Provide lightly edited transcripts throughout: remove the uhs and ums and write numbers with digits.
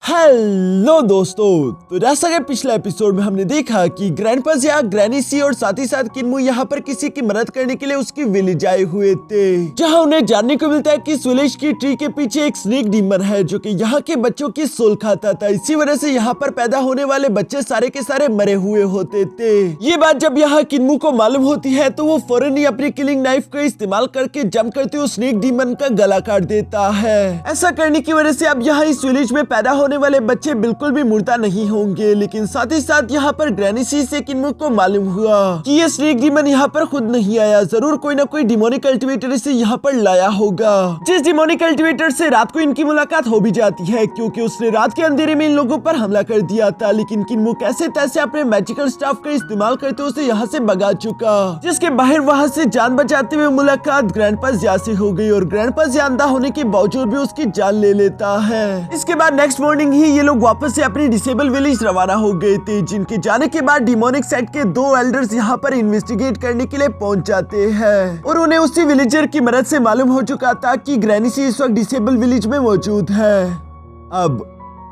Hello दोस्तों, तो जैसा कि पिछले एपिसोड में हमने देखा कि ग्रैंडपास या ग्रैनी सी और साथ ही साथ किन्मू यहाँ पर किसी की मदद करने के लिए उसकी विलेज आए हुए थे, जहाँ उन्हें जानने को मिलता है कि इस विलेज की ट्री के पीछे एक स्नेक डीमन है जो कि यहाँ के बच्चों की सोल खाता था। इसी वजह से यहाँ पर पैदा होने वाले बच्चे सारे के सारे मरे हुए होते थे। ये बात जब यहाँ किन्मू को मालूम होती है तो वो फौरन ही अपनी किलिंग नाइफ का इस्तेमाल करके जंप करते हुए स्नेक डीमन का गला काट देता है। ऐसा करने की वजह से अब यहाँ इस विलेज में पैदा होने वाले बच्चे बिल्कुल भी मुर्दा नहीं होंगे। लेकिन साथ ही साथ यहाँ पर ग्रैनी सी से किन्मू को मालूम हुआ कि ये स्नेक डीमन यहाँ पर खुद नहीं आया, जरूर कोई ना कोई डिमोनिक कल्टिवेटर से यहाँ पर लाया होगा। जिस डिमोनिक कल्टिवेटर से रात को इनकी मुलाकात हो भी जाती है क्योंकि उसने रात के अंधेरे में इन लोगों पर हमला कर दिया था। लेकिन किन्मू कैसे तैसे अपने मैजिकल स्टाफ का इस्तेमाल करते उसे यहाँ से भगा चुका, जिसके बाहर वहाँ से जान बचाते हुए मुलाकात ग्रैंडपास या से हो गई और ग्रैंडपास या अंधा होने के बावजूद भी उसकी जान ले लेता है। इसके बाद नेक्स्ट मॉर्निंग ही ये लोग वापस से अपनी डिसेबल विलेज रवाना हो गए थे, जिनके जाने के बाद डिमोनिक सेट के 2 एल्डर्स यहाँ पर इन्वेस्टिगेट करने के लिए पहुंच जाते हैं और उन्हें उसी विलेजर की मदद से मालूम हो चुका था कि ग्रैनी सी इस वक्त डिसेबल विलेज में मौजूद है। अब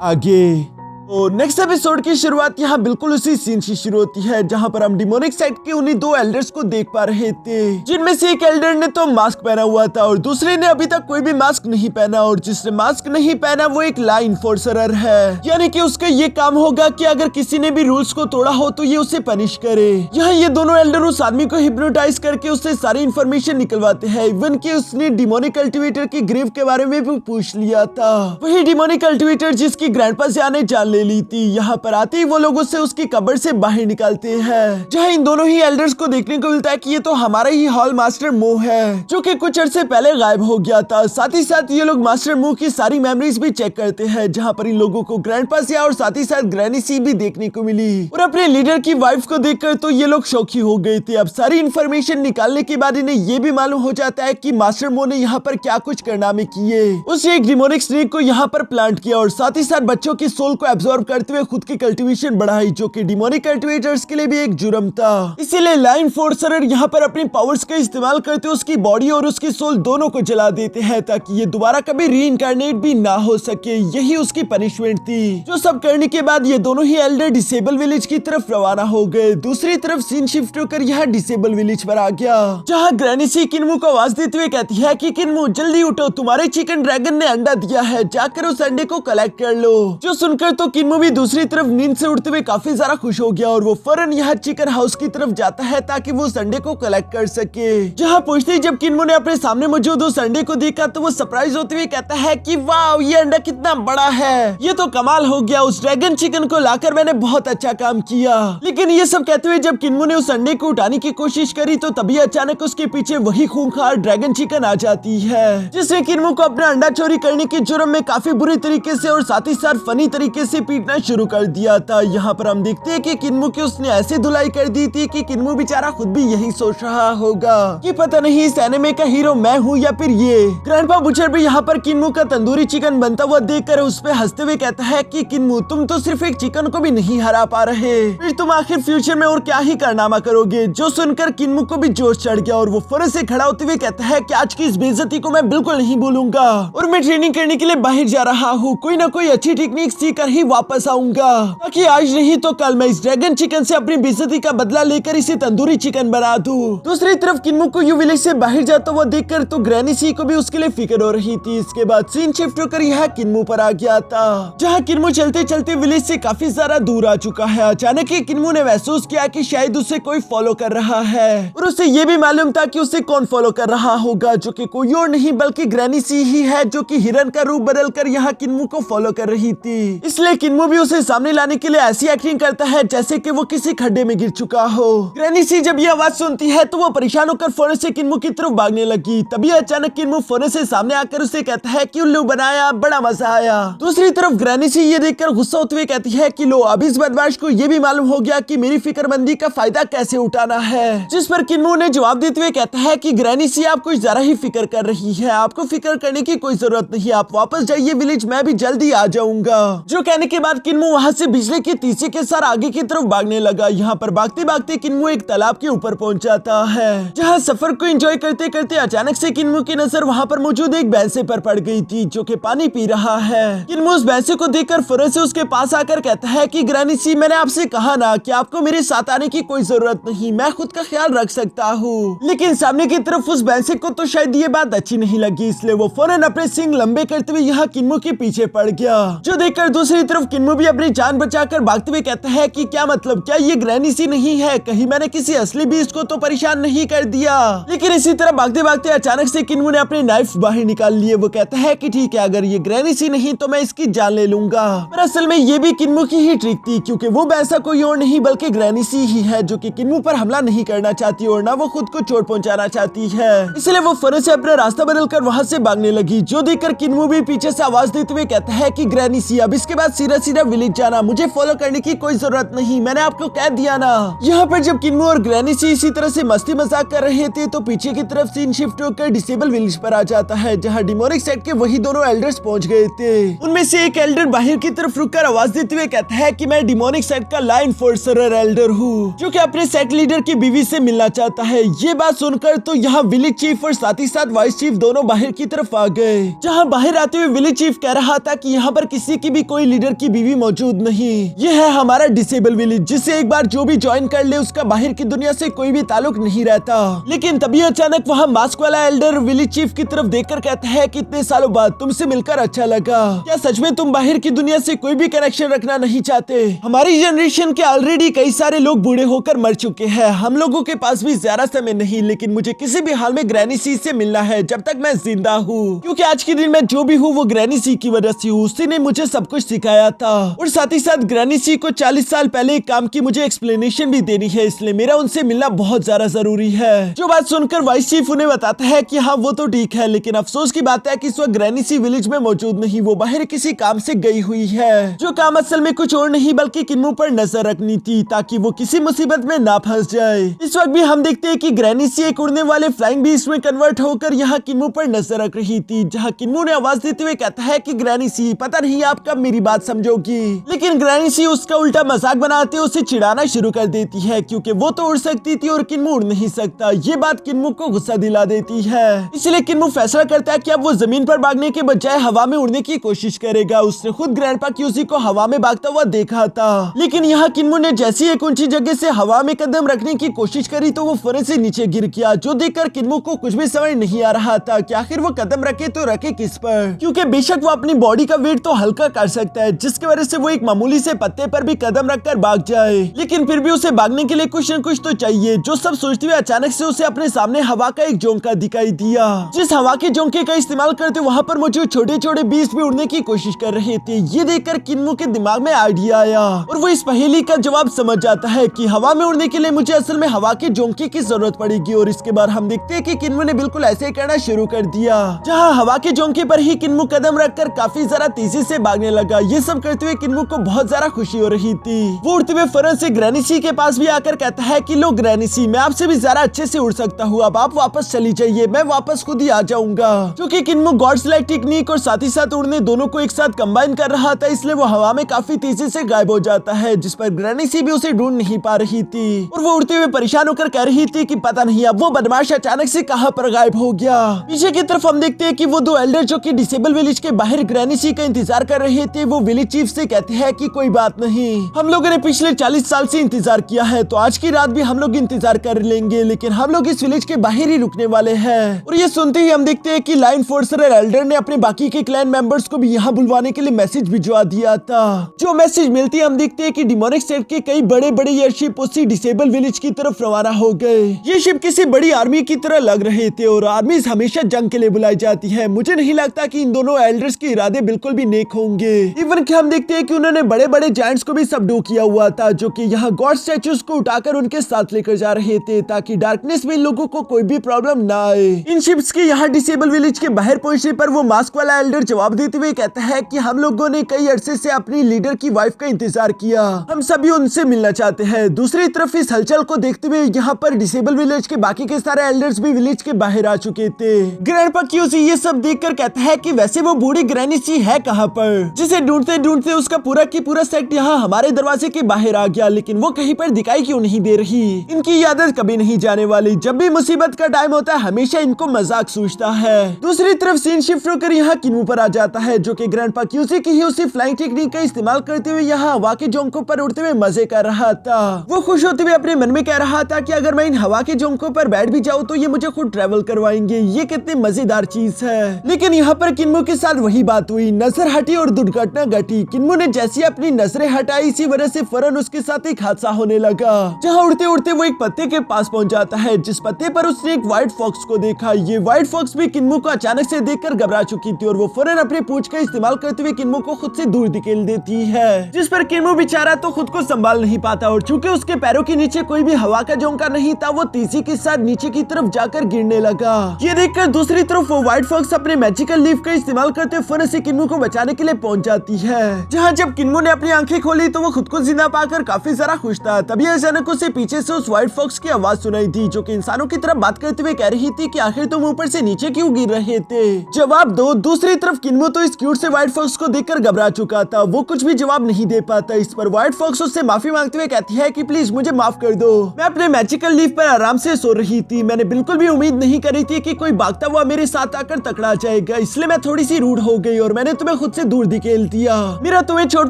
आगे तो नेक्स्ट एपिसोड की शुरुआत यहाँ बिल्कुल उसी सीन से शुरू होती है जहाँ पर हम डिमोनिक साइड के उन्हीं 2 एल्डर्स को देख पा रहे थे, जिनमें से एक एल्डर ने तो मास्क पहना हुआ था और दूसरे ने अभी तक कोई भी मास्क नहीं पहना, और जिसने मास्क नहीं पहना वो एक लॉ इन्फोर्सर है, यानी कि उसका ये काम होगा कि अगर किसी ने भी रूल्स को तोड़ा हो तो ये उसे पनिश करे। यहाँ ये दोनों एल्डर उस आदमी को हिप्नोटाइज करके उससे सारी इन्फॉर्मेशन निकलवाते हैं, इवन कि उसने डिमोनिक कल्टिवेटर की ग्रेव के बारे में भी पूछ लिया था। वही डिमोनिक कल्टिवेटर जिसकी ग्रैंडपास ने जान ले ली थी। यहाँ पर आते ही वो लोग उससे उसकी कब्र से बाहर निकालते हैं, जहाँ इन दोनों ही एल्डर्स को देखने को मिलता है कि ये तो हमारा ही हॉल मास्टर मो है जो कि कुछ अर्से पहले गायब हो गया था। साथ ही साथ ये लोग मास्टर मो की सारी मेमोरीज भी चेक करते हैं, जहाँ पर इन लोगों को ग्रैंडपास और साथ ही साथ ग्रैनी सी भी देखने को मिली। और अपने लीडर की वाइफ को देखकर तो ये लोग शौकी हो गए थे। अब सारी इन्फॉर्मेशन निकालने के बाद इन्हें ये भी मालूम हो जाता है कि मास्टर मो ने यहाँ पर क्या कुछ कारनामे किए। उसने एक डिमोनिक स्नेक को यहाँ पर प्लांट किया और साथ ही साथ बच्चों की सोल को एब्जॉर्ब करते हुए खुद की कल्टीवेशन बढ़ाई, जो कि डिमोनिक कल्टीवेटर्स के लिए भी एक जुर्म था। इसीलिए लाइन फोर्सर यहाँ पर अपनी पावर्स का इस्तेमाल करते उसकी बॉडी और उसकी सोल दोनों को जला देते हैं ताकि ये दोबारा कभी रीइंकार्नेट भी ना हो सके। यही उसकी पनिशमेंट थी। जो सब करने के बाद ये दोनों ही एल्डर डिसेबल विलेज की तरफ रवाना हो गए। दूसरी तरफ सीन शिफ्ट होकर यहाँ डिसेबल विलेज पर आ गया, जहाँ ग्रैनी सी किन्मू को आवाज देते हुए कहती है कि किन्मू जल्दी उठो, तुम्हारे चिकन ड्रैगन ने अंडा दिया है, जाकर उस अंडे को कलेक्ट कर लो। जो सुनकर तो किन्मू भी दूसरी तरफ नींद से उठते हुए काफी ज्यादा खुश हो गया और वो फौरन यहाँ चिकन हाउस की तरफ जाता है ताकि वो संडे को कलेक्ट कर सके। जहाँ पहुंचते ही जब किन्मू ने अपने सामने मौजूद उस अंडे को देखा तो वो सरप्राइज होते हुए कहता है कि वाह, ये अंडा कितना बड़ा है, ये तो कमाल हो गया, उस ड्रैगन चिकन को लाकर मैंने बहुत अच्छा काम किया। लेकिन ये सब कहते हुए जब किन्मू ने उस अंडे को उठाने की कोशिश करी तो तभी अचानक उसके पीछे वही खूंखार ड्रैगन चिकन आ जाती है, जिसने किन्मू को अपना अंडा चोरी करने के जुर्म में काफी बुरी तरीके से और साथ ही साथ फनी तरीके से पीटना शुरू कर दिया था। यहाँ पर हम देखते हैं कि किन्मू की उसने ऐसी धुलाई कर दी थी कि किन्मू बेचारा खुद भी यही सोच रहा होगा कि पता नहीं इस एनिमे का हीरो मैं हूँ या फिर ये। ग्रैंडपा बुचर भी यहाँ पर किन्मू का तंदूरी चिकन बनता हुआ देखकर उस पे हंसते हुए कहता है कि किन्मू तुम तो सिर्फ एक चिकन को भी नहीं हरा पा रहे, फिर तुम आखिर फ्यूचर में और क्या ही कारनामा करोगे। जो सुनकर किन्मू को भी जोश चढ़ गया और वो फौरन से खड़ा होते हुए कहता है कि आज की इस बेइज्जती को मैं बिल्कुल नहीं भूलूंगा और मैं ट्रेनिंग करने के लिए बाहर जा रहा हूँ, कोई ना कोई अच्छी टेक्निक सीख कर ही वापस आऊंगा ताकि आज नहीं तो कल मैं इस ड्रैगन चिकन से अपनी बेइज्जती का बदला लेकर इसे तंदूरी चिकन बना दूं। दूसरी तरफ किन्मू को यू विलेज से बाहर जाता हुआ देखकर तो ग्रैनी सी को भी उसके लिए फिक्र हो रही थी। इसके बाद सीन शिफ्ट होकर यह किन्मू पर आ गया था, जहाँ किन्मू चलते चलते विलेज से काफी ज्यादा दूर आ चुका है। अचानक ही किन्मू ने महसूस किया कि शायद उसे कोई फॉलो कर रहा है और उसे ये भी मालूम था कि उसे कौन फॉलो कर रहा होगा, जो कि कोई और नहीं बल्कि ग्रैनी सी ही है, जो कि हिरन का रूप बदल कर यहाँ किन्मू को फॉलो कर रही थी। इसलिए किन्मू भी उसे सामने लाने के लिए ऐसी एक्टिंग करता है जैसे कि वो किसी खड्डे में गिर चुका हो। ग्रैनी सी जब ये आवाज सुनती है तो वो परेशान होकर फौरन से किन्मू की तरफ भागने लगी। तभी अचानक किन्मू फौरन से सामने आकर उसे कहता है कि उल्लू बनाया, बड़ा मजा आया। दूसरी तरफ ग्रैनी सी ये देखकर गुस्सा होते हुए कहती है कि लो, अब इस बदमाश को ये भी मालूम हो गया कि मेरी फिक्रमंदी का फायदा कैसे उठाना है। जिस पर किन्मू ने जवाब देते हुए कहता है कि ग्रैनी सी आप कुछ ज्यादा ही फिक्र कर रही है, आपको फिक्र करने की कोई जरूरत नहीं, आप वापस जाइए विलेज, मैं भी जल्दी आ जाऊंगा। जो कहने के बाद किन्मू वहाँ से बिजली की तीसी के साथ आगे की तरफ भागने लगा। यहाँ पर भागते भागते किन्मू एक तालाब के ऊपर पहुंच जाता है, जहाँ सफर को एंजॉय करते करते अचानक से किन्मू की नजर वहाँ पर मौजूद एक भैंसे पर पड़ गई थी, जो कि पानी पी रहा है। किन्मू उस भैंसे को देखकर फौरन से उसके पास आकर कहता है कि ग्रैनी सी, मैंने आपसे कहा ना कि आपको मेरे साथ आने की कोई जरूरत नहीं, मैं खुद का ख्याल रख सकता हूँ। लेकिन सामने की तरफ उस भैंसे को तो शायद ये बात अच्छी नहीं लगी, इसलिए वो फौरन अपने सींग लंबे करते हुए यहाँ किन्मू के पीछे पड़ गया, जो देखकर दूसरी तरफ किन्मू भी अपनी जान बचाकर भागते हुए कहता है कि क्या मतलब, क्या ये ग्रैनी सी नहीं है? कहीं मैंने किसी असली बीस्ट को तो परेशान नहीं कर दिया? लेकिन इसी तरह भागते भागते अचानक से किन्मू ने अपने नाइफ बाहर निकाल लिए। वो कहता है कि ठीक है, अगर ये ग्रैनी सी नहीं तो मैं इसकी जान ले लूंगा। पर असल में ये भी किन्मू की ही ट्रिक थी, क्योंकि वो भैंसा कोई और नहीं बल्कि ग्रैनी सी ही है, जो कि किन्मू पर हमला नहीं करना चाहती और ना वो खुद को चोट पहुंचाना चाहती है। इसलिए वो फौरन से अपना रास्ता बदलकर वहाँ से भागने लगी, जो देखकर किन्मू भी पीछे से आवाज देते हुए कहता है कि ग्रैनी सी, अब इसके बाद सीधा सीधा विलेज जाना, मुझे फॉलो करने की कोई जरूरत नहीं, मैंने आपको कह दिया ना। यहाँ पर जब किन्मू और ग्रैनी सी इसी तरह से मस्ती मजाक कर रहे थे तो पीछे की तरफ सीन शिफ्ट होकर डिसेबल विलेज पर आ जाता है, जहाँ डिमोनिक सेट के वही दोनों एल्डर्स पहुंच गए थे। उनमें से एक एल्डर बाहर की तरफ रुककर आवाज देते हुए कहता है कि मैं डिमोनिक सेट का ला एनफोर्सर एल्डर हूँ, जो कि अपने सेट लीडर की बीवी से मिलना चाहता है। ये बात सुनकर तो यहाँ विलेज चीफ और साथ ही साथ वाइस चीफ दोनों बाहर की तरफ आ गए, जहाँ बाहर आते हुए विलेज चीफ कह रहा था कि यहाँ पर किसी की भी कोई लीडर की बीवी मौजूद नहीं, ये है हमारा डिसेबल विलेज, जिसे एक बार जो भी ज्वाइन कर ले उसका बाहर की दुनिया से कोई भी ताल्लुक नहीं रहता। लेकिन तभी अचानक वहाँ मास्क वाला एल्डर विलेज चीफ की तरफ देखकर कहता है कि इतने सालों बाद तुमसे मिलकर अच्छा लगा, क्या सच में तुम बाहर की दुनिया से कोई भी कनेक्शन रखना नहीं चाहते? हमारी जनरेशन के ऑलरेडी कई सारे लोग बूढ़े होकर मर चुके हैं, हम लोगों के पास भी ज्यादा समय नहीं, लेकिन मुझे किसी भी हाल में ग्रैनी सी से मिलना है जब तक मैं जिंदा हूँ, क्योंकि आज के दिन मैं जो भी हूँ वो ग्रैनी सी की वजह से हूँ, उसी ने मुझे सब कुछ सिखाया था। और साथ ही साथ ग्रैनी सी को 40 साल पहले एक काम की मुझे एक्सप्लेनेशन भी देनी है, इसलिए मेरा उनसे मिलना बहुत ज्यादा जरूरी है। जो बात सुनकर वाइस चीफ उन्हें बताता है कि हाँ वो तो ठीक है, लेकिन अफसोस की बात है कि इस वक्त ग्रैनी सी विलेज में मौजूद नहीं, वो बाहर किसी काम से गई हुई है, जो काम असल में कुछ और नहीं बल्कि किन्मू पर नजर रखनी थी, ताकि वो किसी मुसीबत में ना फंस जाए। इस वक्त भी हम देखते हैं कि ग्रैनी सी एक उड़ने वाले फ्लाइंग बीस्ट में कन्वर्ट होकर यहाँ किन्मू पर नजर रख रही थी, जहाँ किन्मू ने आवाज देते हुए कहता है कि ग्रैनी सी, पता नहीं आप कब मेरी बात समझोगी। लेकिन ग्रैनी सी उसका उल्टा मजाक बनाते उसे चिढ़ाना शुरू कर देती है, क्योंकि वो तो उड़ सकती थी और किन्मू उड़ नहीं सकता। ये बात किन्मू को गुस्सा दिला देती है, इसलिए किन्मू फैसला करता है कि अब वो जमीन पर भागने के बजाय हवा में उड़ने की कोशिश करेगा। उसने खुद ग्रैंडपा क्यूसी को हवा में भागता हुआ देखा था, लेकिन यहाँ किन्मू ने जैसी एक ऊंची जगह से हवा में कदम रखने की कोशिश करी तो वो फौरन से नीचे गिर गया, जो देखकर किन्मू को कुछ भी समझ नहीं आ रहा था कि आखिर वो कदम रखे तो रखे किस पर, क्योंकि बेशक वो अपनी बॉडी का वेट तो हल्का कर सकता है, जिसकी वजह से वो एक मामूली से पत्ते पर भी कदम रखकर भाग जाए, लेकिन फिर भी उसे भागने के लिए कुछ न कुछ तो चाहिए। जो सब सोचते हुए अचानक से उसे अपने सामने हवा का एक झोंका दिखाई दिया, जिस हवा के झोंके का इस्तेमाल करते वहाँ पर मौजूद छोटे छोटे बीस्ट भी उड़ने की कोशिश कर रहे थे। ये देखकर किन्मू के दिमाग में आइडिया आया और वो इस पहेली का जवाब समझ जाता है कि हवा में उड़ने के लिए मुझे असल में हवा के झोंके की जरूरत पड़ेगी। और इसके बाद हम देखते हैं कि किन्मू ने बिल्कुल ऐसे करना शुरू कर दिया, जहाँ हवा के झोंके पर ही किन्मू कदम रखकर काफी ज्यादा तेजी से भागने लगा। ये सब करते हुए किन्मू को बहुत ज्यादा खुशी हो रही थी। वो उड़ते हुए फौरन से ग्रैनी सी के पास भी आकर कहता है कि लो ग्रैनी सी, मैं आपसे भी ज्यादा अच्छे से उड़ सकता हूँ, अब आप वापस चली जाइए, मैं वापस खुद ही आ जाऊंगा। क्योंकि किन्मू गॉड्स लाइक टेक्निक और साथ ही साथ उड़ने दोनों को एक साथ कंबाइन कर रहा था, इसलिए वो हवा में काफी तेजी से गायब हो जाता है, जिस पर ग्रैनी सी भी उसे ढूंढ नहीं पा रही थी और वो उड़ते हुए परेशान होकर कह रही थी कि पता नहीं अब वो बदमाश अचानक से कहां पर गायब हो गया। पीछे की तरफ हम देखते हैं कि वो दो एल्डर जो कि डिसेबल विलेज के बाहर ग्रैनी सी का इंतजार कर रहे थे, वो विलेज चीफ से कहते हैं कि कोई बात नहीं, हम लोगों ने पिछले 40 साल से इंतजार किया है, तो आज की रात भी हम लोग इंतजार कर लेंगे, लेकिन हम लोग इस विलेज के बाहर ही रुकने वाले हैं। और ये सुनते ही हम देखते हैं कि ला एनफोर्सर एल्डर ने अपने बाकी के क्लैन मेंबर्स को भी यहाँ बुलवाने के लिए मैसेज भिजवा दिया था। जो मैसेज मिलती है हम देखते हैं कि डिमोनिक सेट के कई बड़े बड़े एयरशिप उसी डिसेबल विलेज की तरफ रवाना हो गए। ये शिप किसी बड़ी आर्मी की तरह लग रहे थे और आर्मी हमेशा जंग के लिए बुलाई जाती है। मुझे नहीं लगता कि इन दोनों एल्डर्स के इरादे बिल्कुल भी नेक होंगे। इवन कि हम देखते हैं कि उन्होंने बड़े बड़े जायंट्स को भी सबडू किया हुआ था, जो कि यहाँ गॉड स्टैचूज को उठाकर उनके साथ लेकर जा रहे थे, ताकि डार्कनेस में लोगों को कोई भी प्रॉब्लम ना आए। इन शिप्स के यहाँ डिसेबल विलेज के बाहर पहुंचने पर वो मास्क वाला एल्डर जवाब देते हुए कहता है कि हम लोगों ने कई अरसे से अपनी लीडर की वाइफ का इंतजार किया, हम सभी उनसे मिलना चाहते हैं। दूसरी तरफ इस हलचल को देखते हुए यहाँ पर डिसेबल विलेज के बाकी के सारे एल्डर्स भी विलेज के बाहर आ चुके थे। ग्रैंडपा क्यूसी ये सब देखकर कहता है कि वैसे वो बूढ़ी ग्रैनी सी है कहाँ पर, जिसे ढूंढते ढूंढते ढूंढते उसका पूरा की पूरा सेट यहाँ हमारे दरवाजे के बाहर आ गया, लेकिन वो कहीं पर दिखाई क्यों नहीं दे रही। इनकी ये आदत कभी नहीं जाने वाली, जब भी मुसीबत का टाइम होता है हमेशा इनको मजाक सूझता है। दूसरी तरफ सीन शिफ्ट होकर यहाँ किन्मू पर आ जाता है, जो कि ग्रैंडपा क्यूसी की ही उसी फ्लाइंग टेक्निक का इस्तेमाल करते हुए यहाँ हवा के जोंकों पर उड़ते हुए मजे कर रहा था। वो खुश होते हुए अपने मन में कह रहा था कि अगर मैं इन हवा के जोंकों पर बैठ भी जाऊँ तो ये मुझे खुद ट्रेवल करवाएंगे, ये कितनी मजेदार चीज है। लेकिन यहाँ पर किन्मू के साथ वही बात हुई, नजर हटी और दुर्घटना घटी। किन्मू ने जैसी अपनी नजरें हटाई, इसी वजह से फौरन उसके साथ एक हादसा होने लगा, जहाँ उड़ते उड़ते वो एक पत्ते के पास पहुंच जाता है, जिस पत्ते पर उसने एक व्हाइट फॉक्स को देखा। ये व्हाइट फॉक्स भी किन्मू को अचानक से देखकर घबरा चुकी थी और वो फौरन अपने पूंछ का इस्तेमाल करते हुए किन्मू को खुद से दूर धकेल देती है, जिस पर किन्मू बेचारा तो खुद को संभाल नहीं पाता और चूंकि उसके पैरों के नीचे कोई भी हवा का झोंका नहीं था, वो तेजी के साथ नीचे की तरफ जाकर गिरने लगा। ये देखकर दूसरी तरफ वो व्हाइट फॉक्स अपने मैजिकल लीफ का इस्तेमाल करते हुए फौरन से किन्मू को बचाने के लिए पहुंच जाती है। जहाँ जब किन्मू ने अपनी आंखें खोली तो वो खुद को जिंदा पाकर काफी ज्यादा खुश था। तभी अचानक उसे पीछे से उस व्हाइट फॉक्स की आवाज सुनाई थी, जो कि इंसानों की तरफ बात करते हुए कह रही थी कि आखिर तुम ऊपर से नीचे क्यों गिर रहे थे, जवाब दो। दूसरी तरफ किन्मू तो इस क्यूट से व्हाइट फॉक्स को देखकर घबरा चुका था, वो कुछ भी जवाब नहीं दे पाता। इस पर व्हाइट फॉक्स उससे माफी मांगते हुए कहती है कि प्लीज मुझे माफ कर दो, मैं अपने मैजिकल लीफ पर आराम से सो रही थी, मैंने बिल्कुल भी उम्मीद नहीं करी थी कि कोई भागता हुआ मेरे साथ आकर टकरा जाएगा, इसलिए मैं थोड़ी सी रूड हो गई और मैंने तुम्हें खुद से दूर धकेल दिया, मेरा तुम्हें चोट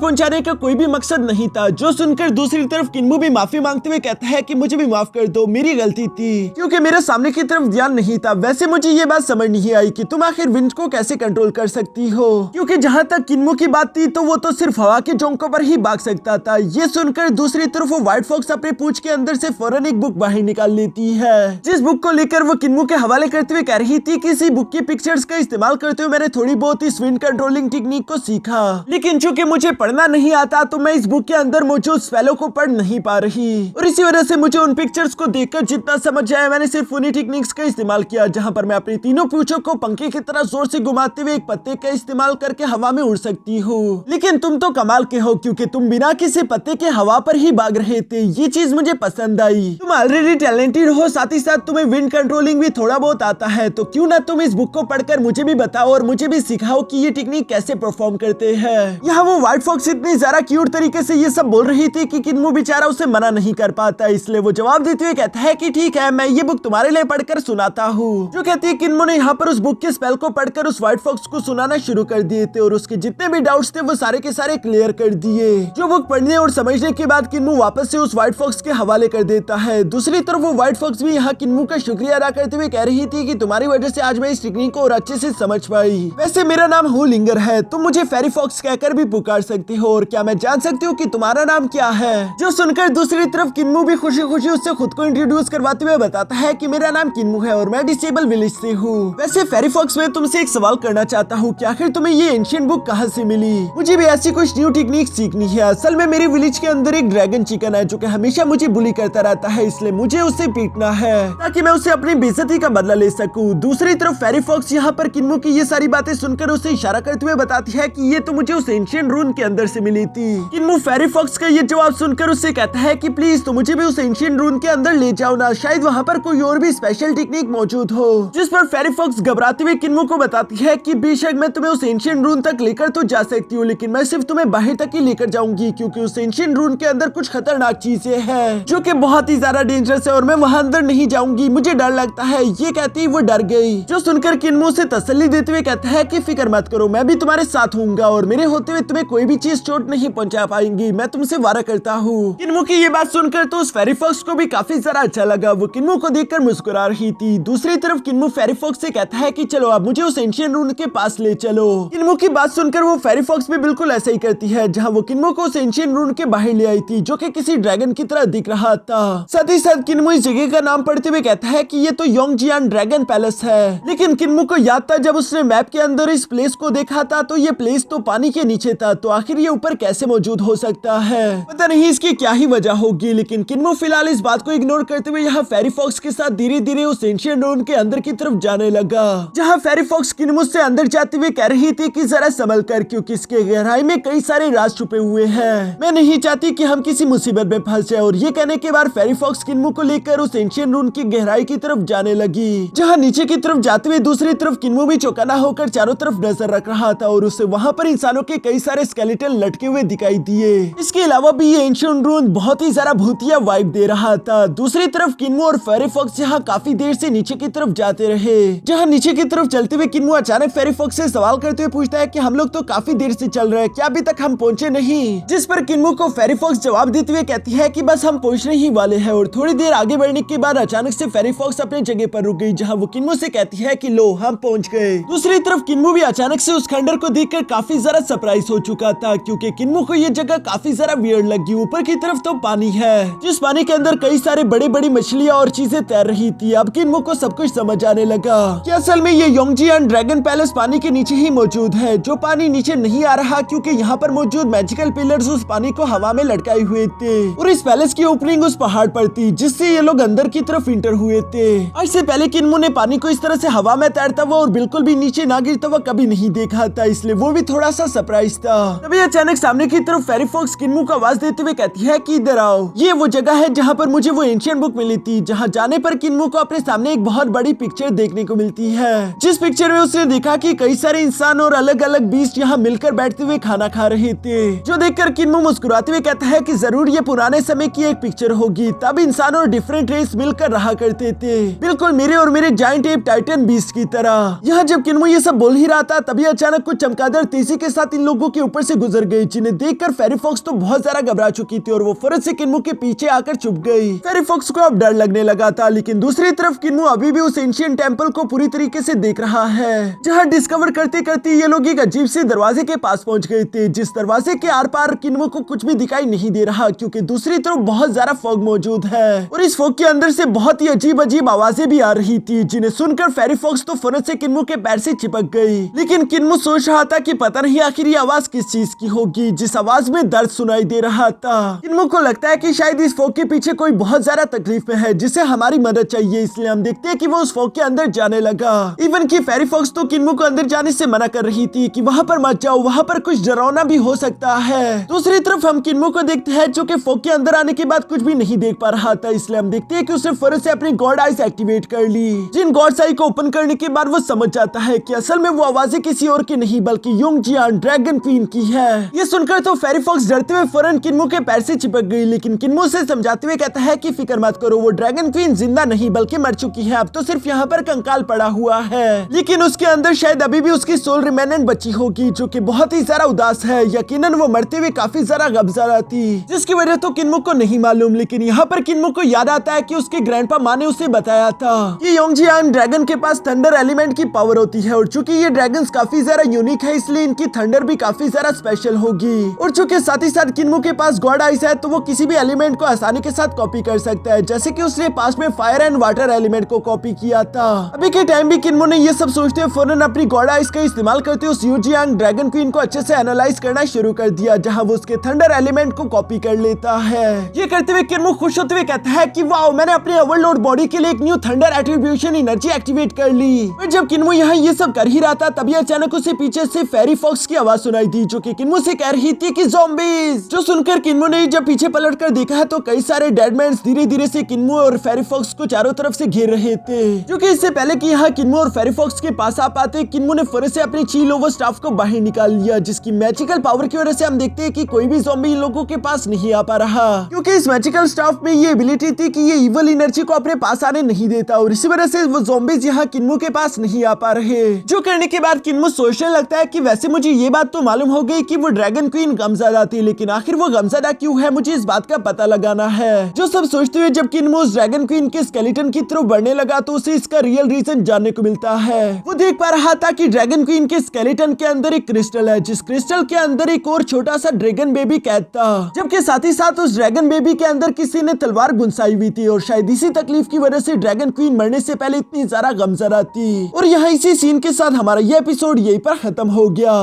पहुंचाने का कोई भी मकसद नहीं था। जो सुनकर दूसरी तरफ किन्मू भी माफी मांगते हुए कहता है कि मुझे भी माफ कर दो, मेरी गलती थी क्योंकि मेरे सामने की तरफ ध्यान नहीं था। वैसे मुझे ये बात समझ नहीं आई कि तुम आखिर विंड को कैसे कंट्रोल कर सकती हो, क्योंकि जहाँ तक किन्मू की बात थी तो वो तो सिर्फ हवा के झोंकों पर ही भाग सकता था। ये सुनकर दूसरी तरफ वो व्हाइट फॉक्स अपने पूंछ के अंदर से फौरन एक बुक बाहर निकाल लेती है, जिस बुक को लेकर वो किन्मू के हवाले करते हुए कह रही थी कि इसी बुक की पिक्चर्स का इस्तेमाल करते हुए मैंने थोड़ी बहुत इस विंड कंट्रोलिंग टेक्निक को सीखा, लेकिन चूंकि मुझे पढ़ना नहीं आता तो मैं इस बुक के अंदर मौजूद स्पेलों को पढ़ नहीं पा रही और इसी वजह से मुझे उन पिक्चर्स को देखकर जितना समझ आया मैंने सिर्फ उन्हीं टेक्निक्स का इस्तेमाल किया, जहां पर मैं अपनी तीनों पूंछों को पंखे की तरह जोर से घुमाते हुए एक पत्ते का इस्तेमाल करके हवा में उड़ सकती हूँ। लेकिन तुम तो कमाल के हो, क्योंकि तुम बिना किसी पत्ते के हवा पर ही भाग रहे थे, ये चीज मुझे पसंद आई। तुम ऑलरेडी टैलेंटेड हो, साथ ही साथ तुम्हें विंड कंट्रोलिंग भी थोड़ा बहुत आता है, तो क्यों ना तुम इस बुक को पढ़कर मुझे भी बताओ और मुझे भी सिखाओ कि ये टेक्निक कैसे परफॉर्म करते हैं। यहाँ वो व्हाइट फॉक्स इतनी ज्यादा क्यूट तरीके से ये सब बोल रही थी कि किन्मू बेचारा उसे मना नहीं कर पाता, इसलिए वो जवाब देते हुए कहता है कि ठीक है, मैं ये बुक तुम्हारे लिए पढ़कर सुनाता हूँ। जो कहती है किन्मू ने यहाँ पर उस बुक के स्पेल को पढ़कर उस व्हाइट फॉक्स को सुनाना शुरू कर दिए थे और उसके जितने भी डाउट्स थे वो सारे के सारे क्लियर कर दिए। जो बुक पढ़ने और समझने के बाद किन्मू वापस से उस व्हाइट फॉक्स के हवाले कर देता है। दूसरी तरफ वो व्हाइट फॉक्स भी यहाँ किन्मू का शुक्रिया अदा करते हुए कह रही थी कि तुम्हारी वजह से आज मैं इस टेक्निक को और अच्छे से समझ पाई। वैसे मेरा नाम हू लिंगर है, तुम मुझे फेरी फॉक्स कहकर भी पुकार सकती हो, और क्या मैं जान सकती हूँ कि तुम्हारा नाम क्या है। जो सुनकर दूसरी तरफ किन्मू भी खुशी खुशी उससे खुद को इंट्रोड्यूस करवाते हुए बताता है कि मेरा नाम किन्मू है और मैं डिसेबल विलेज से हूँ। वैसे फेरी फॉक्स में तुमसे एक सवाल करना चाहता हूँ कि आखिर तुम्हें ये एंशिएंट बुक कहाँ से मिली? मुझे भी ऐसी कुछ न्यू टेक्निक सीखनी है। असल में मेरे विलेज के अंदर एक ड्रैगन चिकन है जो कि हमेशा मुझे बुली करता रहता है, इसलिए मुझे उसे पीटना है ताकि मैं उसे अपनी बेइज्जती का बदला ले सकूं। दूसरी तरफ फेरी फॉक्स यहाँ पर किन्मू की ये सारी बातें सुनकर उसे इशारा करते हुए बताती है कि ये तो मुझे उस एंशिएंट रून के अंदर से मिली थी। किन्मू फेरी फॉक्स का ये जवाब सुनकर उससे कहता है कि प्लीज तो मुझे भी उस एंशिएंट रून के अंदर ले जाओ ना, शायद वहाँ पर कोई और भी स्पेशल टेक्निक मौजूद हो। जिस पर फेरी फॉक्स घबराते हुए किन्मू को बताती है कि बेशक मैं तुम्हें उस एंशिएंट रून तक लेकर तो जा सकती हूँ, लेकिन मैं सिर्फ तुम्हें बाहर तक ही लेकर जाऊंगी, क्योंकि उस एंशिएंट रून के अंदर कुछ खतरनाक चीजें हैं जो कि बहुत ही ज्यादा डेंजरस है और मैं वहाँ अंदर नहीं जाऊंगी, मुझे डर लगता है। ये कहती वो डर गई। जो सुनकर किन्मू से तसल्ली देते हुए कहता है कि फिक्र मत करो, मैं भी तुम्हारे साथ हूँगा और मेरे होते हुए तुम्हें कोई भी चीज चोट नहीं पहुंचा पाएंगी, मैं तुमसे वादा करता हूँ। किन्मू की ये बात सुनकर तो उस फेरी फॉक्स को भी काफी ज्यादा अच्छा लगा, वो किन्मू को देखकर मुस्कुरा रही थी। दूसरी तरफ किन्मू फेरी फॉक्स से कहता है कि चलो अब मुझे उस एंशिएंट रून के पास ले चलो। किन्मू की बात सुनकर वो फेरी फॉक्स भी बिल्कुल ऐसा ही करती है, जहाँ वो किन्मू को उस एंशिएंट रून के बाहर ले आई थी जो कि किसी ड्रैगन की तरह दिख रहा था। साथ ही साथ किन्मू इस जगह का नाम पढ़ते हुए कहता है कि ये तो योंगजियान ड्रैगन पैलेस है। लेकिन किन्मू को याद था जब उसने मैप के अंदर इस प्लेस को देखा था तो ये प्लेस तो पानी के नीचे था, तो आखिर ये ऊपर कैसे मौजूद हो सकता है, पता नहीं इसकी क्या ही वजह होगी। लेकिन किन्मू फिलहाल इस बात को इग्नोर करते हुए यहाँ फेरी फॉक्स के साथ धीरे धीरे उस एंशिएंट रून के अंदर की तरफ जाने लगा, जहाँ फेरी फॉक्स किन्मू से अंदर जाते हुए कह रही थी कि जरा संभल कर, क्योंकि इसके गहराई में कई सारे राज छुपे हुए हैं, मैं नहीं चाहती कि हम किसी मुसीबत में फंस जाए। और ये कहने के बाद फेरी फॉक्स किन्मू को लेकर उस एंशिएंट रून की गहराई की तरफ जाने लगी, जहाँ नीचे की तरफ जाते हुए दूसरी तरफ किन्मू भी चौकन्ना होकर चारों तरफ नजर रख रहा था और उसे वहाँ पर इंसानों के उसके कई सारे स्केलेटन लटके हुए दिखाई दिए। इसके अलावा भी ये एंशिएंट रूइन बहुत ही सारा भूतिया वाइब दे रहा था। दूसरी तरफ किन्मो और फेरी फॉक्स यहाँ काफी देर से नीचे की तरफ जाते रहे। जहाँ नीचे की तरफ चलते हुए किन्मो अचानक फेरी फॉक्स से सवाल करते हुए पूछता है कि हम लोग तो काफी देर से चल रहे हैं, क्या अभी तक हम पहुंचे नहीं? जिस पर किन्मो को फेरी फॉक्स जवाब देते हुए कहती है कि बस हम पहुंचने ही वाले हैं। और थोड़ी देर आगे बढ़ने के बाद अचानक से फेरी फॉक्स अपने जगह पर रुक गई, जहाँ वो किन्मो से कहती है कि लो हम पहुंच गए। दूसरी तरफ किन्मो भी अचानक से उस खंडर को देखकर काफी ज्यादा सरप्राइज हो चुका था, क्योंकि किन्मो को ये जगह काफी ज्यादा वियर्ड लगी। ऊपर की तरफ तो पानी है, जिस पानी के अंदर कई सारे बड़ी बड़ी मछलियां और चीजें तैर रही थी। अब किन्मो को सब कुछ समझ आने लगा कि असल में ये योंगजियान ड्रैगन पैलेस पानी के नीचे ही मौजूद है, जो पानी नीचे नहीं आ रहा क्योंकि यहाँ पर मौजूद मैजिकल पिलर्स उस पानी को हवा में लटकाए हुए थे। और इस पैलेस की ओपनिंग उस पहाड़ पर थी, जिससे ये लोग अंदर की तरफ इंटर हुए थे। इससे पहले किन्मो ने पानी को इस तरह से हवा में तैरता हुआ और बिल्कुल भी नीचे ना गिरता हुआ कभी नहीं देखा था, इसलिए वो भी थोड़ा सा सरप्राइज था। तभी अचानक सामने की तरफ फेरी फॉक्स किन्मो को आवाज देते हुए कहती है कि इधर आओ। ये वो जगह है जहाँ पर मुझे वो एंशिएंट बुक मिली थी, जहाँ जाने पर किन्मो को अपने सामने एक बहुत बड़ी पिक्चर देखने को मिलती है, जिस पिक्चर में उसने देखा कि कई सारे इंसान और अलग अलग बीस्ट यहाँ मिलकर बैठते हुए खाना खा रहे थे। जो देखकर किन्मो मुस्कुराते हुए कहता है कि जरूर ये पुराने समय की एक पिक्चर होगी, तब इंसान और डिफरेंट रेस मिलकर रहा करते थे, बिल्कुल मेरे और मेरे जायंट एप टाइटन बीस्ट की तरह। यहाँ जब किन्मो ये सब बोल ही रहा था, तभी अचानक कुछ चमगादड़ तेजी के साथ इन लोगों के ऊपर से गुजर गई, जिन्हें देखकर फेरी फॉक्स तो बहुत ज्यादा घबरा चुकी थी और वो फौरन से किन्मो के पीछे आकर छुप गई। फेरी फॉक्स को अब डर लगने लगा था, लेकिन दूसरी तरफ किन्मो अभी भी उस एंशिएंट टेंपल को पूरी तरीके से देख रहा है, जहाँ डिस्कवर करते करते ये लोग एक अजीब से दरवाजे के पास पहुंच गए थे, जिस दरवाजे के आर पार किन्मो को कुछ भी दिखाई नहीं दे रहा, क्योंकि दूसरी तरफ बहुत ज्यादा फॉग मौजूद है और इस फॉग के अंदर से बहुत ही अजीब अजीब आवाजें भी आ रही थी, जिन्हें सुनकर फेरी फॉक्स तो फौरन से किन्मो के पैर से चिपक गई। लेकिन किन्मो सोच रहा था कि पता नहीं आखिर ये आवाज किस चीज की होगी, जिस आवाज में दर्द सुनाई दे रहा था। किन्मो को लगता है कि शायद इस फॉग के पीछे कोई बहुत ज्यादा तकलीफ में है, जिसे हमारी मदद चाहिए, इसलिए हम देखते हैं कि वो उस फॉग के अंदर जाने लगा। इवन कि फेरी फॉक्स तो किन्मो को अंदर जाने से मना कर रही थी कि वहाँ पर मत जाओ, वहाँ पर कुछ डरावना भी हो सकता है। दूसरी तरफ हम किन्मो को देखते हैं, जो कि फॉग के अंदर आने के बाद कुछ भी नहीं देख पा रहा था, इसलिए हम देखते हैं कि उसने फौरन से अपनी गॉड आइज एक्टिवेट कर ली, जिन गॉड आई को ओपन करने के बाद वो समझ जाता है कि असल में वो आवाजें किसी और की नहीं बल्कि योंगजियान ड्रैगन क्वीन की है। ये सुनकर तो फेरी फॉक्स डरते हुए फौरन किन्मो के पैर से चिपक गई, लेकिन किन्मो उसे समझाते हुए कहता है कि फिक्र मत करो, वो ड्रैगन क्वीन जिंदा नहीं बल्कि मर चुकी है, अब तो सिर्फ यहाँ पर कंकाल पड़ा हुआ है, लेकिन उसके अंदर शायद अभी भी उसकी सोल रिमेनेंट बची होगी, जो कि बहुत ही ज्यादा उदास है। यकीनन वो मरते हुए काफी ज्यादा गमज़दा थी, जिसकी वजह तो किन्मो को नहीं मालूम, लेकिन यहाँ पर किन्मो को याद आता है कि उसके ग्रैंडपा माँ ने उसे बताया था कि योंगजियान ड्रैगन के पास थंडर एलिमेंट की पावर होती है, और चूंकि ये ड्रैगन्स काफी ज्यादा यूनिक है, इसलिए इनकी थंडर भी काफी ज्यादा स्पेशल होगी। और चूंकि साथ ही साथ किन्मो के पास गॉड आइज है, तो वो किसी भी एलिमेंट को आसानी के साथ कॉपी कर सकता है, जैसे कि उसने पास में फायर एंड वाटर एलिमेंट को कॉपी किया था। अभी के टाइम भी किन्मो ने ये सब सोचते हुए फौरन अपनी गॉड आइज का इस्तेमाल करते उस योंगजियान ड्रैगन क्वीन को अच्छे से एनालाइज करना शुरू कर दिया, जहाँ वो उसके थंडर एलिमेंट को कॉपी कर लेता है। ये करते हुए किन्मो खुश होते हुए कहता है कि वाओ, मैंने अपने ओवरलोड बॉडी के लिए एक new thunder attribution energy activate कर ली। और जब किन्मो यहाँ ये सब कर ही रहा था, तभी अचानक उसे पीछे से फेरी फॉक्स की आवाज सुनाई दी, जो कि किन्मो से कह रही थी कि ज़ॉम्बीज। जो सुनकर किन्मो ने जब पीछे पलट कर देखा है, तो कई सारे डेडमैन्स धीरे धीरे से किन्मो और फेरी फॉक्स को चारों तरफ से घेर रहे थे, जो कि इससे पहले कि यहाँ किन्मो और फेरी फॉक्स के पास आ पाते, किन्मो ने फौरन से अपनी चील ओवर स्टाफ को बाहर निकाल लिया, जिसकी मैजिकल पावर की वजह से हम देखते हैं कि कोई भी ज़ॉम्बी इन लोगों के पास नहीं आ पा रहा, क्योंकि इस मैजिकल स्टाफ में ये एबिलिटी थी कि ये इवल एनर्जी को अपने पास आने नहीं देता, और इसी वजह से वो ज़ॉम्बीज यहाँ किन्मो के पास नहीं आ पा रहे। जो करने के बाद किन्मो सोचने लगता है कि वैसे मुझे ये बात तो मालूम हो गई कि वो ड्रैगन क्वीन गमज़दा थी, लेकिन आखिर वो गमज़दा क्यों है, मुझे इस बात का पता लगाना है। जो सब सोचते हुए जब किन्मो उस ड्रैगन क्वीन के स्केलेटन की तरफ बढ़ने लगा, तो उसे इसका रियल रीजन जानने को मिलता है। वो देख पा रहा था कि ड्रैगन क्वीन के स्केलेटन के अंदर एक क्रिस्टल है, जिस क्रिस्टल के अंदर एक और छोटा सा ड्रैगन बेबी कैद था, जबकि साथ ही साथ उस ड्रैगन बेबी के अंदर किसी ने तलवार गुंसाई हुई थी, और शायद इसी तकलीफ की वजह से ड्रैगन क्वीन मरने से पहले इतनी ज्यादा गमज़दा थी। और यहाँ इसी सीन के साथ हमारा ये एपिसोड यहीं पर खत्म हो गया।